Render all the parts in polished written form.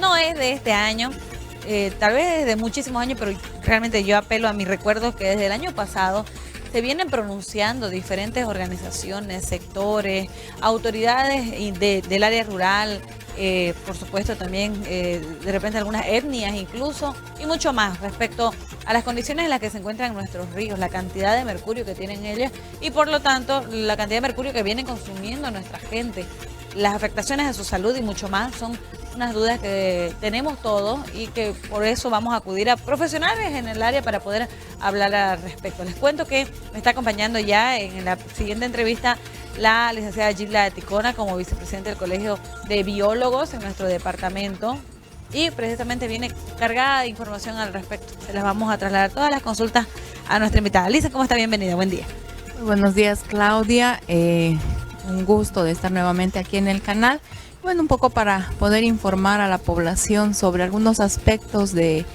no es de este año, tal vez de muchísimos años, pero realmente yo apelo a mis recuerdos que desde el año pasado se vienen pronunciando diferentes organizaciones, sectores, autoridades del área rural, por supuesto también de repente algunas etnias incluso, y mucho más respecto a las condiciones en las que se encuentran nuestros ríos, la cantidad de mercurio que tienen ellos y por lo tanto la cantidad de mercurio que viene consumiendo nuestra gente. Las afectaciones a su salud y mucho más son unas dudas que tenemos todos y que por eso vamos a acudir a profesionales en el área para poder hablar al respecto. Les cuento que me está acompañando ya en la siguiente entrevista la licenciada Gilda Ticona como vicepresidente del Colegio de Biólogos en nuestro departamento y precisamente viene cargada de información al respecto. Se las vamos a trasladar todas las consultas a nuestra invitada. Lisa, ¿cómo está? Bienvenida, buen día. Muy buenos días, Claudia. Un gusto de estar nuevamente aquí en el canal. Bueno, un poco para poder informar a la población sobre algunos aspectos de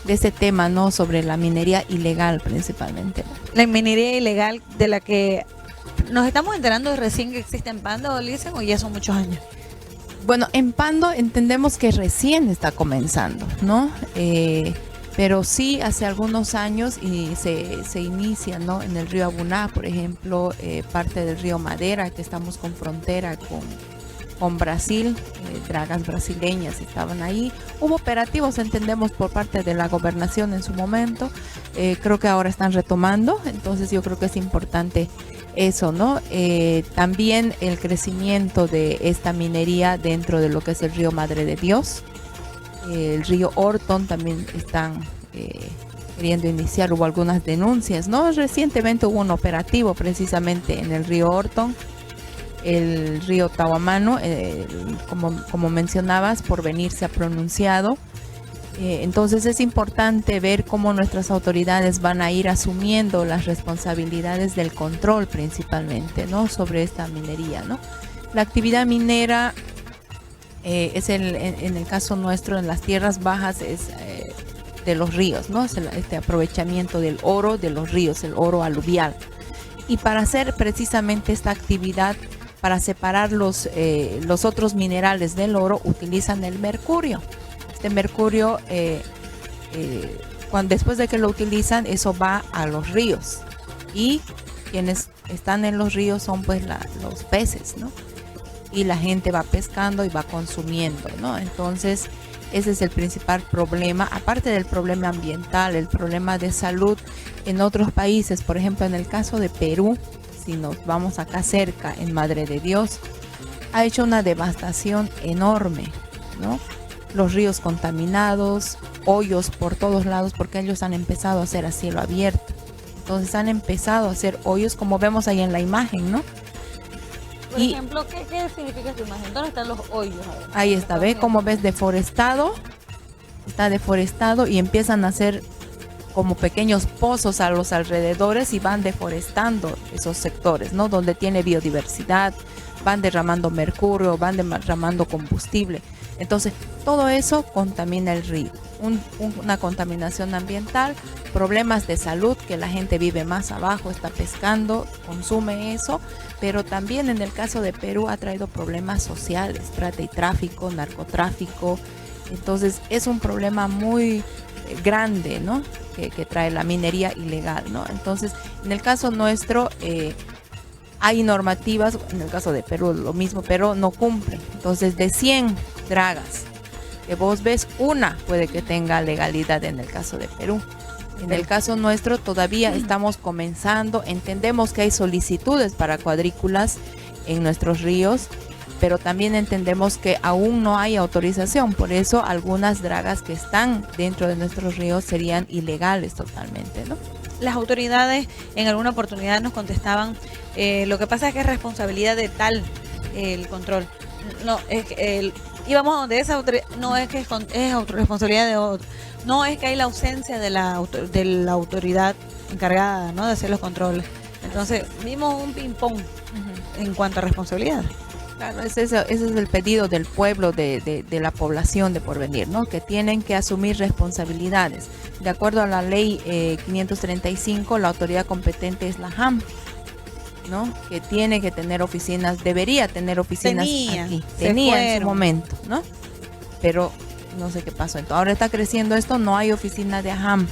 este tema, ¿no? Sobre la minería ilegal principalmente. La minería ilegal de la que nos estamos enterando recién que existe en Pando, Lisa, o ya son muchos años. Bueno, en Pando entendemos que recién está comenzando, ¿no? Pero sí hace algunos años y se inicia, ¿no? En el río Abuná, por ejemplo, parte del río Madera, que estamos con frontera con Brasil, dragas brasileñas estaban ahí. Hubo operativos, entendemos, por parte de la gobernación en su momento. Creo que ahora están retomando, entonces yo creo que es importante eso, ¿no? También el crecimiento de esta minería dentro de lo que es el río Madre de Dios. El río Orton también están queriendo iniciar, hubo algunas denuncias, ¿no? Recientemente hubo un operativo precisamente en el río Orton, el río Tawamano, como mencionabas, Porvenir se ha pronunciado. Entonces es importante ver cómo nuestras autoridades van a ir asumiendo las responsabilidades del control principalmente, ¿no? Sobre esta minería, ¿no? La actividad minera es en el caso nuestro en las tierras bajas es de los ríos, ¿no? Es este aprovechamiento del oro de los ríos, el oro aluvial. Y para hacer precisamente esta actividad, para separar los otros minerales del oro, utilizan el mercurio. Este mercurio, después de que lo utilizan, eso va a los ríos. Y quienes están en los ríos son pues los peces, ¿no? Y la gente va pescando y va consumiendo, ¿no? Entonces, ese es el principal problema, aparte del problema ambiental, el problema de salud en otros países. Por ejemplo, en el caso de Perú, si nos vamos acá cerca, en Madre de Dios, ha hecho una devastación enorme, ¿no? Los ríos contaminados, hoyos por todos lados, porque ellos han empezado a hacer a cielo abierto. Entonces han empezado a hacer hoyos, como vemos ahí en la imagen, ¿no? Por ejemplo, ¿qué significa esta imagen? ¿Dónde están los hoyos? Ahí está, ¿ve cómo ves deforestado? Está deforestado y empiezan a hacer como pequeños pozos a los alrededores y van deforestando esos sectores, ¿no? Donde tiene biodiversidad, van derramando mercurio, van derramando combustible. Entonces, todo eso contamina el río. Una contaminación ambiental, problemas de salud, que la gente vive más abajo, está pescando, consume eso, pero también en el caso de Perú ha traído problemas sociales, trata y tráfico, narcotráfico. Entonces, es un problema muy grande, ¿no? Que trae la minería ilegal, ¿no? Entonces, en el caso nuestro, hay normativas, en el caso de Perú lo mismo, pero no cumplen. Entonces, de 100 dragas que vos ves, una puede que tenga legalidad en el caso de Perú. En el caso nuestro todavía estamos comenzando, entendemos que hay solicitudes para cuadrículas en nuestros ríos, pero también entendemos que aún no hay autorización, por eso algunas dragas que están dentro de nuestros ríos serían ilegales totalmente, ¿no? Las autoridades en alguna oportunidad nos contestaban, lo que pasa es que es responsabilidad de tal el control. No, es que íbamos a donde esa autoridad, no es que es responsabilidad de otro, no es que hay la ausencia de la autoridad encargada, ¿no? De hacer los controles. Entonces vimos un ping-pong en cuanto a responsabilidad. Claro, ese es el pedido del pueblo, de la población de Porvenir, ¿no? Que tienen que asumir responsabilidades. De acuerdo a la ley 535, la autoridad competente es la JAM, ¿no? Que tiene que tener oficinas, debería tener oficinas aquí. Tenía en su momento, ¿no? Pero no sé qué pasó. Entonces, ahora está creciendo esto, no hay oficina de AHAM.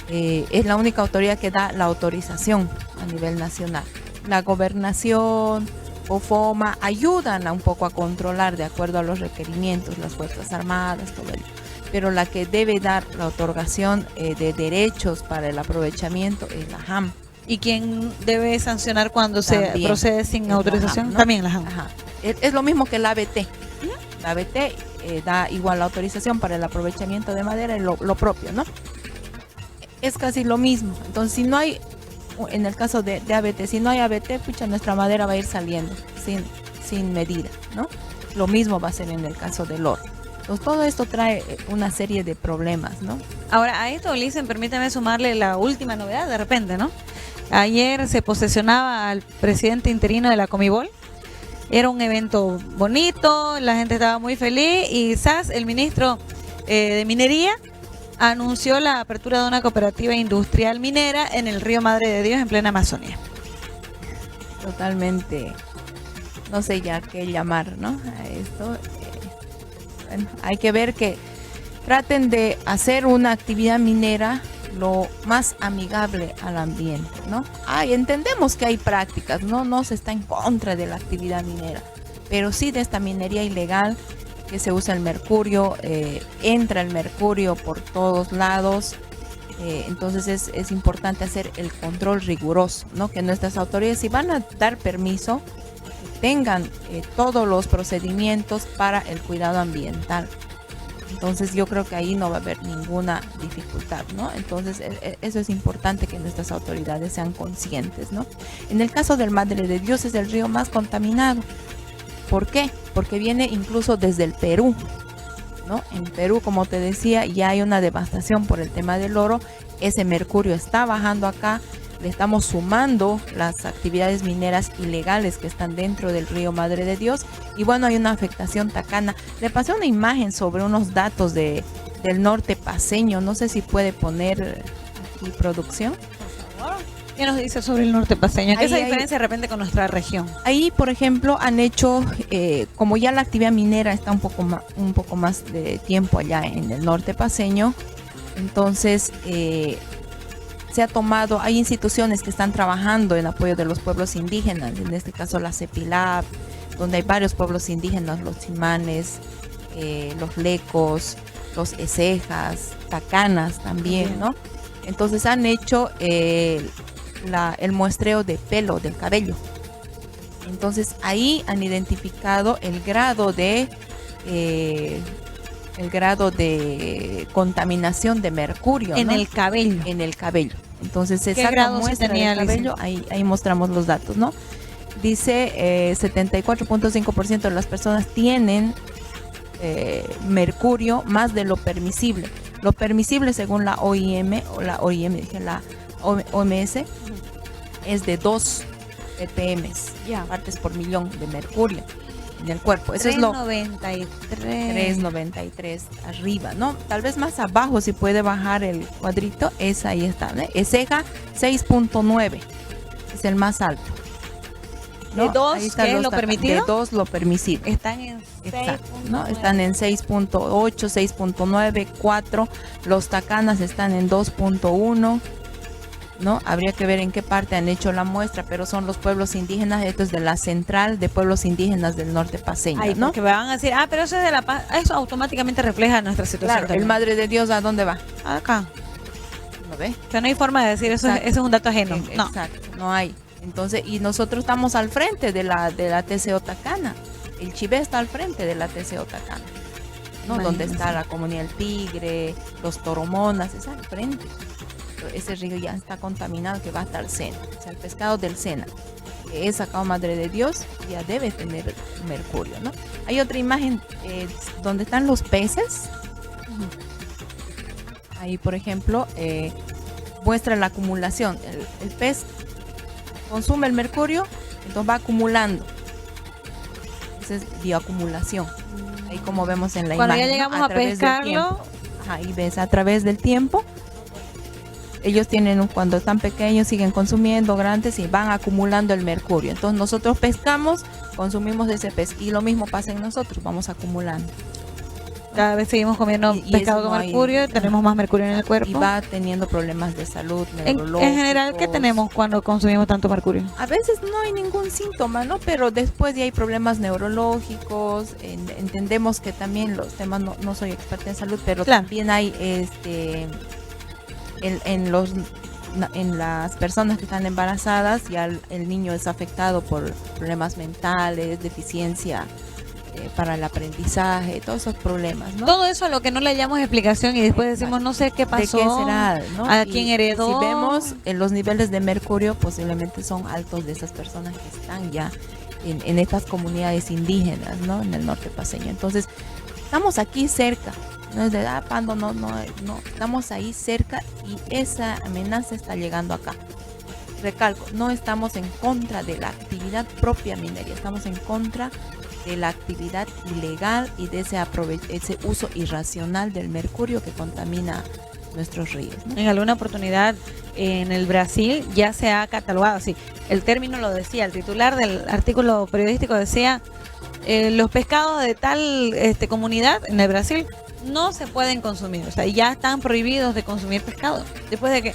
Es la única autoridad que da la autorización a nivel nacional. La gobernación o FOMA ayudan un poco a controlar de acuerdo a los requerimientos, las Fuerzas Armadas, todo ello. Pero la que debe dar la otorgación de derechos para el aprovechamiento es la AHAM. ¿Y quién debe sancionar cuando se procede sin autorización? AHAM, ¿no? También la AHAM. Ajá. Es lo mismo que la ABT. La ABT da igual la autorización para el aprovechamiento de madera y lo propio, ¿no? Es casi lo mismo. Entonces, si no hay, en el caso de ABT, si no hay ABT, pucha, nuestra madera va a ir saliendo sin medida, ¿no? Lo mismo va a ser en el caso del oro. Entonces, todo esto trae una serie de problemas, ¿no? Ahora, a esto, Licen, permíteme sumarle la última novedad de repente, ¿no? Ayer se posesionaba al presidente interino de la Comibol. Era un evento bonito, la gente estaba muy feliz y SAS, el ministro de Minería, anunció la apertura de una cooperativa industrial minera en el río Madre de Dios en plena Amazonía. Totalmente, no sé ya qué llamar, ¿no? A esto. Bueno, hay que ver que traten de hacer una actividad minera lo más amigable al ambiente, ¿no? Entendemos que hay prácticas, no se está en contra de la actividad minera, pero sí de esta minería ilegal que se usa el mercurio, entra el mercurio por todos lados, entonces es importante hacer el control riguroso, ¿no? Que nuestras autoridades, si van a dar permiso, tengan todos los procedimientos para el cuidado ambiental. Entonces yo creo que ahí no va a haber ninguna dificultad, ¿no? Entonces eso es importante que nuestras autoridades sean conscientes, ¿no? En el caso del Madre de Dios es el río más contaminado. ¿Por qué? Porque viene incluso desde el Perú, ¿no? En Perú, como te decía, ya hay una devastación por el tema del oro. Ese mercurio está bajando acá. Le estamos sumando las actividades mineras ilegales que están dentro del río Madre de Dios y bueno, hay una afectación tacana. Le pasé una imagen sobre unos datos del norte paceño, no sé si puede poner aquí producción. Por favor. ¿Qué nos dice sobre el norte paceño? ¿Qué es la diferencia de repente con nuestra región? Ahí, por ejemplo, han hecho, como ya la actividad minera está un poco más de tiempo allá en el norte paceño, entonces se ha tomado, hay instituciones que están trabajando en apoyo de los pueblos indígenas, en este caso la CEPILAB, donde hay varios pueblos indígenas, los chimanes, los lecos, los esejas, tacanas también, ¿no? Entonces han hecho el muestreo de pelo, del cabello. Entonces ahí han identificado el grado de contaminación de mercurio en, ¿no? el cabello. En el cabello. Entonces se ¿Qué saca muestra del cabello, ahí mostramos los datos, ¿no? Dice 74.5% de las personas tienen mercurio más de lo permisible. Lo permisible según la OMS es de 2 ppm, partes por millón de mercurio en el cuerpo. Eso 393 arriba, ¿no? Tal vez más abajo, si puede bajar el cuadrito, ahí está, ¿no? Eseja 6.9 es el más alto, ¿no? De 2, ¿qué es lo permitido? De 2 lo permisible. Están en 6. ¿no? Están en 6.8, 6.9, 4. Los tacanas están en 2.1. ¿No? Habría que ver en qué parte han hecho la muestra, pero son los pueblos indígenas. Esto es de la central de pueblos indígenas del norte paceño, ¿no? Porque me van a decir, pero eso es de La Paz. Eso automáticamente refleja nuestra situación. Claro, el Madre de Dios, ¿a dónde va? Acá. ¿Lo ve? O sea, no hay forma de decir eso, eso es un dato ajeno. No. Exacto, no hay. Entonces, y nosotros estamos al frente de la TCO Tacana. El Chivé está al frente de la TCO Tacana, ¿no? Donde está la comunidad del Tigre, los Toromonas, es al frente. Ese río ya está contaminado, que va hasta el Sena. O sea, el pescado del Sena, que es sacado Madre de Dios, ya debe tener mercurio, ¿no? Hay otra imagen donde están los peces. Ahí, por ejemplo, muestra la acumulación. El pez consume el mercurio, entonces va acumulando. Esa es bioacumulación. Ahí como vemos en la cuando imagen. Ya llegamos a pescarlo. Ahí ves a través del tiempo. Ellos tienen, cuando están pequeños, siguen consumiendo, grandes, y van acumulando el mercurio. Entonces nosotros pescamos, consumimos ese pez, y lo mismo pasa en nosotros, vamos acumulando. cada vez seguimos comiendo Y pescado eso con no hay- mercurio, tenemos más mercurio en el cuerpo. Y va teniendo problemas de salud En neurológicos. general, ¿qué tenemos cuando consumimos tanto mercurio? A veces no hay ningún síntoma, ¿no? Pero después ya hay problemas neurológicos. Entendemos que también los temas, no soy experta en salud, pero Claro. también hay en las personas que están embarazadas, ya el niño es afectado por problemas mentales, deficiencia para el aprendizaje, todos esos problemas, ¿no? Todo eso a lo que no le hallamos explicación y después decimos, no sé qué pasó, ¿De qué será? ¿No? a Y quién heredó. Si vemos los niveles de mercurio, posiblemente son altos de esas personas que están ya en estas comunidades indígenas, ¿no? En el norte paceño. Entonces, estamos aquí cerca. No es de Pando, no, estamos ahí cerca y esa amenaza está llegando acá. Recalco, no estamos en contra de la actividad propia minería, estamos en contra de la actividad ilegal y de ese uso irracional del mercurio que contamina nuestros ríos, ¿no? En alguna oportunidad en el Brasil ya se ha catalogado, sí, el término lo decía, el titular del artículo periodístico decía, los pescados de tal comunidad en el Brasil no se pueden consumir, o sea, ya están prohibidos de consumir pescado, después de que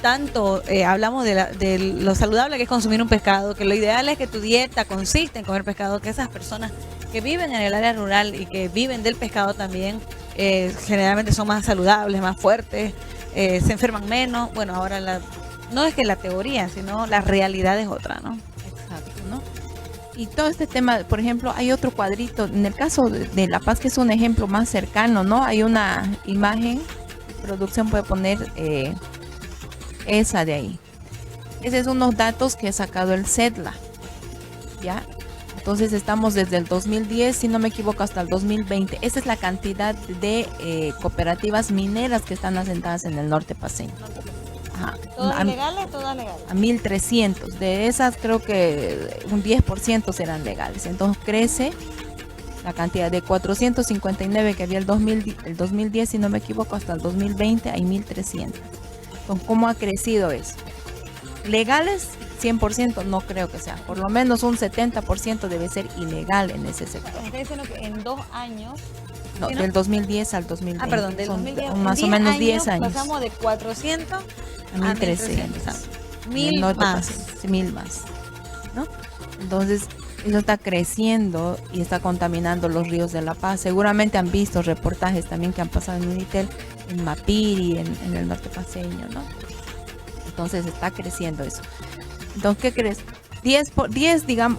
tanto hablamos de lo saludable que es consumir un pescado, que lo ideal es que tu dieta consiste en comer pescado, que esas personas que viven en el área rural y que viven del pescado también, generalmente son más saludables, más fuertes, se enferman menos. Bueno, ahora no es que la teoría, sino la realidad es otra, ¿no? Exacto, ¿no? Y todo este tema, por ejemplo, hay otro cuadrito, en el caso de La Paz, que es un ejemplo más cercano, ¿no? Hay una imagen, producción puede poner esa de ahí. Esos son unos datos que he sacado el CEDLA, ¿ya? Entonces estamos desde el 2010, si no me equivoco, hasta el 2020. Esa es la cantidad de cooperativas mineras que están asentadas en el norte paceño. Ajá. ¿Todas legales? Todas legales. A 1.300. De esas creo que un 10% serán legales. Entonces crece la cantidad de 459 que había el 2010, si no me equivoco, hasta el 2020 hay 1.300. Entonces, ¿cómo ha crecido eso? Legales, 100% no creo que sea. Por lo menos un 70% debe ser ilegal en ese sector. Me está diciendo que en 2 años... No, ¿sí, no? Del 2010 al 2020. Ah, perdón, del Son 2010. más o menos 10 años. Pasamos de 400 A 1.300. Mil norte más. paceño, 1.000 más, ¿no? Entonces, eso está creciendo y está contaminando los ríos de La Paz. Seguramente han visto reportajes también que han pasado en Unitel, en Mapiri, en el norte paceño, ¿no? Entonces está creciendo eso. Entonces, ¿qué crees? 10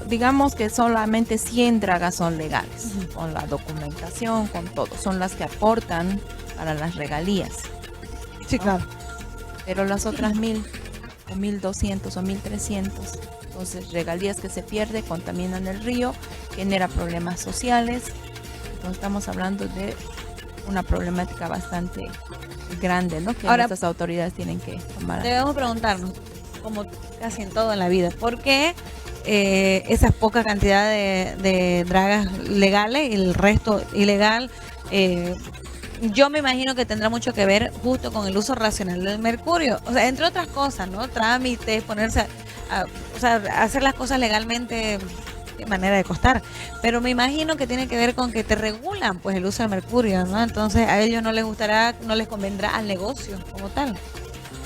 digamos que solamente 100 dragas son legales, con la documentación, con todo. Son las que aportan para las regalías. Sí, ¿no? claro. Pero las otras 1.000 o 1.200 o 1.300, entonces regalías que se pierde, contaminan el río, genera problemas sociales. Entonces estamos hablando de una problemática bastante grande, ¿no? Que ahora nuestras autoridades tienen que tomar. Debemos preguntarnos, como casi en todo en la vida, ¿por qué esa poca cantidad de dragas legales y el resto ilegal? Yo me imagino que tendrá mucho que ver justo con el uso racional del mercurio. O sea, entre otras cosas, ¿no? Trámites, ponerse o sea, hacer las cosas legalmente de manera de costar. Pero me imagino que tiene que ver con que te regulan pues el uso del mercurio, ¿no? Entonces a ellos no les gustará, no les convendrá al negocio como tal.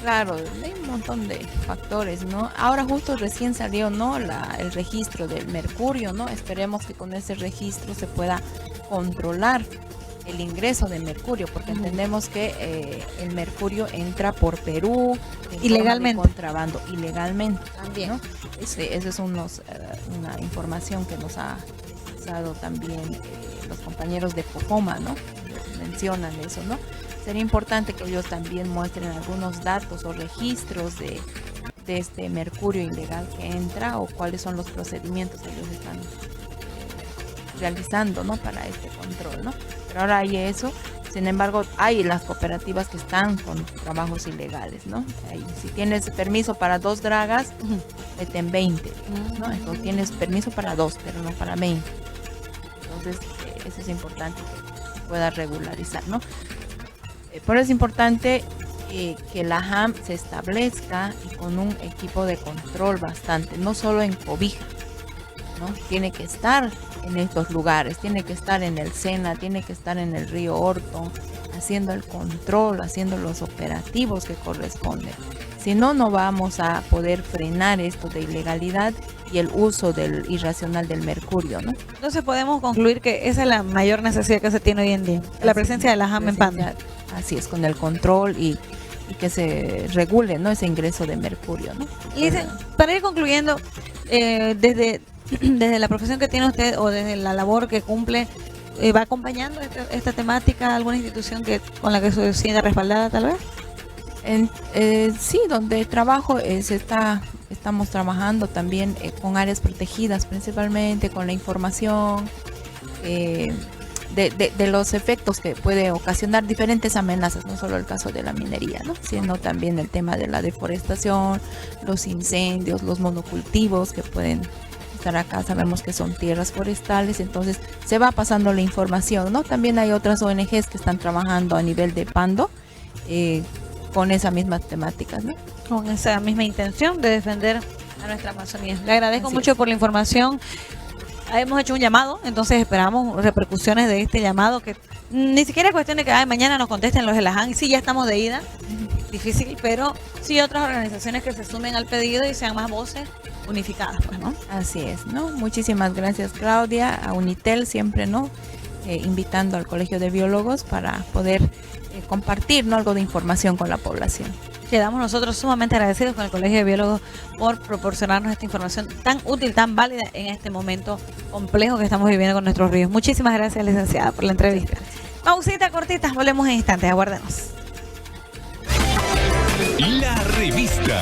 Claro, hay un montón de factores, ¿no? Ahora justo recién salió, ¿no? El registro del mercurio, ¿no? Esperemos que con ese registro se pueda controlar el ingreso de mercurio, porque entendemos que el mercurio entra por Perú ilegalmente, contrabando ilegalmente también, ¿no? Esa es una información que nos ha dado también los compañeros de COFOMA, ¿no? Mencionan eso, ¿no? Sería importante que ellos también muestren algunos datos o registros de este mercurio ilegal que entra, o cuáles son los procedimientos que ellos están realizando, ¿no? Para este control, ¿no? Pero ahora hay eso. Sin embargo, hay las cooperativas que están con trabajos ilegales, ¿no? Si tienes permiso para 2 dragas, meten 20, ¿no? Entonces tienes permiso para 2, pero no para 20. Entonces, eso es importante que pueda regularizar, ¿no? Por eso es importante que la JAM se establezca y con un equipo de control bastante, no solo en cobija, ¿no? Tiene que estar en estos lugares, tiene que estar en el Sena, tiene que estar en el río Orton, haciendo el control, haciendo los operativos que corresponden. Si no, no vamos a poder frenar esto de ilegalidad y el uso del irracional del mercurio, ¿no? Entonces podemos concluir que esa es la mayor necesidad que se tiene hoy en día, la presencia de la JAM en Pando. Así es, con el control y que se regule, ¿no?, ese ingreso de mercurio, ¿no? Y para ir concluyendo, desde la profesión que tiene usted o desde la labor que cumple, ¿va acompañando esta temática alguna institución con la que se sienta respaldada tal vez? Sí, donde trabajo estamos trabajando también con áreas protegidas, principalmente con la información de los efectos que puede ocasionar diferentes amenazas, no solo el caso de la minería, ¿no?, sino también el tema de la deforestación, los incendios, los monocultivos que pueden estar acá. Sabemos que son tierras forestales, entonces se va pasando la información, ¿no? También hay otras ONGs que están trabajando a nivel de Pando con esas mismas temáticas, ¿no? Con esa misma intención de defender a nuestra Amazonía. Le agradezco mucho por la información. Hemos hecho un llamado, entonces esperamos repercusiones de este llamado, que ni siquiera es cuestión de que mañana nos contesten los de la JAN. Sí, ya estamos de ida, difícil, pero sí otras organizaciones que se sumen al pedido y sean más voces unificadas, pues, ¿no? Así es, ¿no? Muchísimas gracias, Claudia, a Unitel siempre, ¿no? Invitando al Colegio de Biólogos para poder compartir, ¿no?, algo de información con la población. Quedamos nosotros sumamente agradecidos con el Colegio de Biólogos por proporcionarnos esta información tan útil, tan válida en este momento complejo que estamos viviendo con nuestros ríos. Muchísimas gracias, licenciada, por la entrevista. Pausita cortita, volvemos en instantes, aguárdenos. La revista.